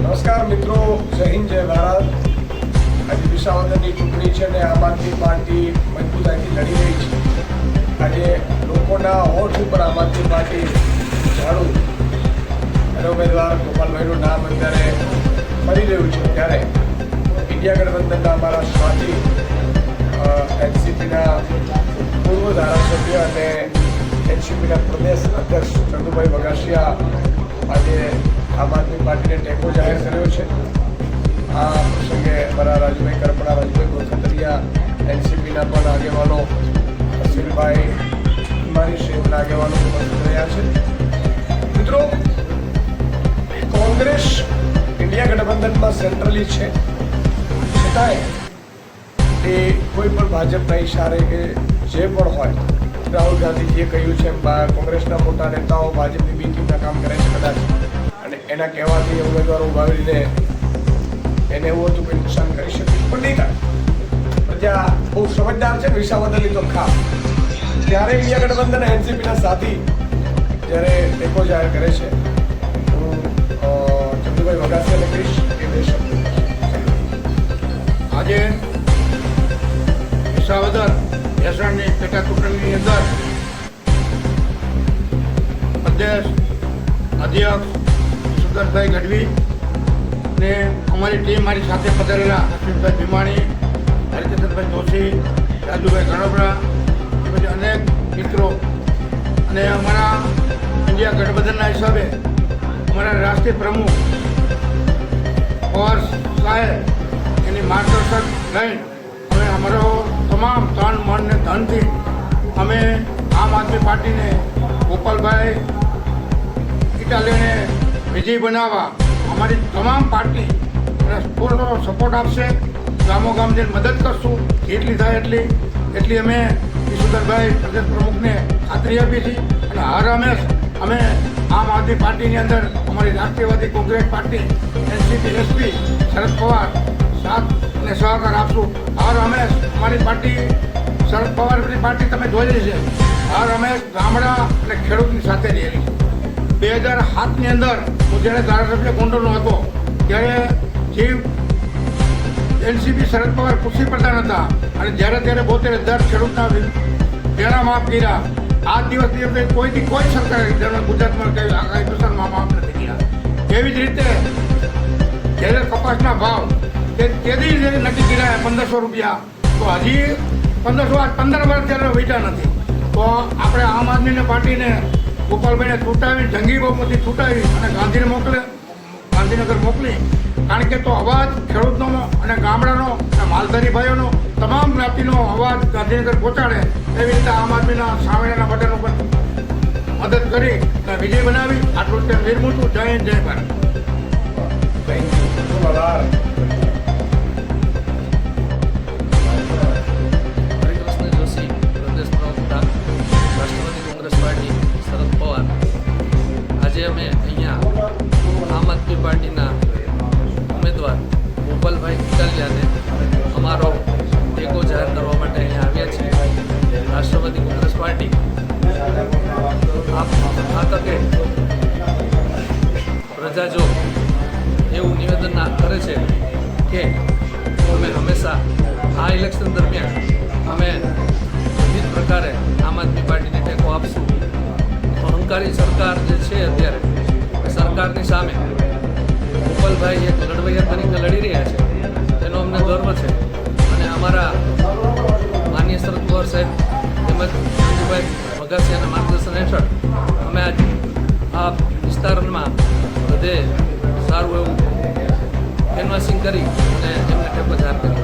નમસ્કાર મિત્રો, જય હિન્દ, જય ભારત. આજે વિસાવદરની ચૂંટણી છે ને આમ આદમી પાર્ટી મજબૂતાઈથી લડી રહી છે. આજે લોકોના હોઠ ઉપર આમ આદમી પાર્ટી ઝાડુ અને ઉમેદવાર ગોપાલભાઈનું નામ અત્યારે ફરી રહ્યું છે. ત્યારે ઇન્ડિયા ગઠબંધનના અમારા સાથી એનસીપીના પૂર્વ ધારાસભ્ય અને એનસીપીના પ્રદેશ અધ્યક્ષ ચંદુભાઈ વઘાસિયા આજે આમ આદમી પાર્ટીને ટેકો જાહેર કર્યો છે. આ પ્રસંગે અમારા રાજુભાઈ કરપડા, રાજુભાઈ ગોખતરિયા, એનસીપીના પણ આગેવાનો, અસીલભાઈ મારી સહિતના આગેવાનો ઉપસ્થિત રહ્યા છે. મિત્રો, કોંગ્રેસ ઇન્ડિયા ગઠબંધનમાં સેન્ટ્રલી છે, છતાંય એ કોઈ પણ ભાજપના ઇશારે કે જે પણ હોય, રાહુલ ગાંધીજીએ કહ્યું છે કોંગ્રેસના મોટા નેતાઓ ભાજપની બી ટીમના કામ કરે છે કદાચ, અને એના કહેવાથી ઉમેદવારો ઉભાવીને એને એવું હતું કે નુકસાન કરી શકે પણ નહીં થાય. પ્રજા બહુ સમજદાર છે, વિસાવદરની તો ખાસ. ત્યારે ઇન્ડિયા ગઠબંધન એનસીપીના સાથી જ્યારે ટેકો જાહેર કરે છે, હું ચંદુભાઈ વઘાસિયાને કહીશ કે બે શબ્દ. આજે વિસાવદર ભેસાણની પેટા ચૂંટણીની અંદર પ્રદેશ અધ્યક્ષ સુદર્શભાઈ ગઢવી ને અમારી ટીમ, મારી સાથે પધારેલા અશ્વિનભાઈ ભીમાણી, હરિચંદ્રભાઈ જોશી, રાજુભાઈ ગણોબરા, પછી અનેક મિત્રો અને અમારા ઇન્ડિયા ગઠબંધનના હિસાબે અમારા રાષ્ટ્રીય પ્રમુખ પવાર સાહેબ એની માર્ગદર્શન લઈને અમે અમારો તમામ તન મન ને ધનથી અમે આમ આદમી પાર્ટીને ગોપાલભાઈ ઇટાલીને વિજય બનાવવા અમારી તમામ પાર્ટી પૂરો સપોર્ટ આપશે. ગામો ગામ જઈને મદદ કરશું, જેટલી થાય એટલી અમે ઈશુદરભાઈ પ્રદેશ પ્રમુખને ખાતરી આપી છે. અને હર હંમેશ અમે આમ આદમી પાર્ટીની અંદર અમારી રાષ્ટ્રીયવાદી Congress party NCP SP Sharad Pawar સાથ અને સહકાર આપશું. હર હંમેશ અમારી પાર્ટી શરદ પવારની પાર્ટી તમે જોઈ છે, હર હંમેશ ગામડા અને ખેડૂતની સાથે રહેલી. 2007ની અંદર હું જ્યારે ધારાસભ્ય ગોંડલનો હતો ત્યારે ચીફ એનસીપી શરદ પવાર કૃષિ પ્રધાન હતા, અને જ્યારે 72,000 ખેડૂતના વેરા માફ કર્યા. આ દિવસથી કોઈથી કોઈ સરકારે ગુજરાતમાં કઈ આગાહી પ્રસારમાં માફ નથી કર્યા. એવી જ રીતે જ્યારે કપાસના ભાવ તેથી નક્કી કર્યા 1,500 રૂપિયા, તો હજી 15 વર્ષ ત્યારે વીટા નથી. તો આપણે આમ આદમીની પાર્ટીને ગોપાલભાઈને છૂટાવી, જંગી બહુમતી છૂટાવી અને ગાંધીનગર મોકલી. કારણ કે તો અવાજ ખેડૂતનો અને ગામડાનો અને માલધારી ભાઈઓનો તમામ જ્ઞાતિનો અવાજ ગાંધીનગર પહોંચાડે એવી રીતે આમ આદમીના સામેના બટન ઉપર મદદ કરી અને વિજય બનાવી. આટલું તે વિરમું છું. જય હિન્દ, જય ભારત. આજે અમે અહીંયા આમ આદમી પાર્ટીના ઉમેદવાર ગોપાલભાઈ ઇટાલિયાને અમારો ટેકો જાહેર કરવા માટે અહીંયા આવ્યા છીએ. રાષ્ટ્રવાદી કોંગ્રેસ પાર્ટી આ તકે પ્રજા જો એવું નિવેદન કરે છે કે અમે હંમેશા આ ઇલેક્શન દરમિયાન અમે વિવિધ પ્રકારે આમ આદમી પાર્ટીને ટેકો આપશું. અહંકારી સરકાર જે છે અત્યારે, સરકારની સામે ગોપાલભાઈ એક લડવૈયા તરીકે લડી રહ્યા છે, એનો અમને ગર્વ છે. અને અમારા માનનીય શરદ પવાર સાહેબ તેમજ ચંદુભાઈ વઘાસિયાના માર્ગદર્શન હેઠળ અમે આજ આ વિસ્તારમાં બધે સારું એવું કેનવાસિંગ કરી અને એમને ટેકો જાહેર કર્યો.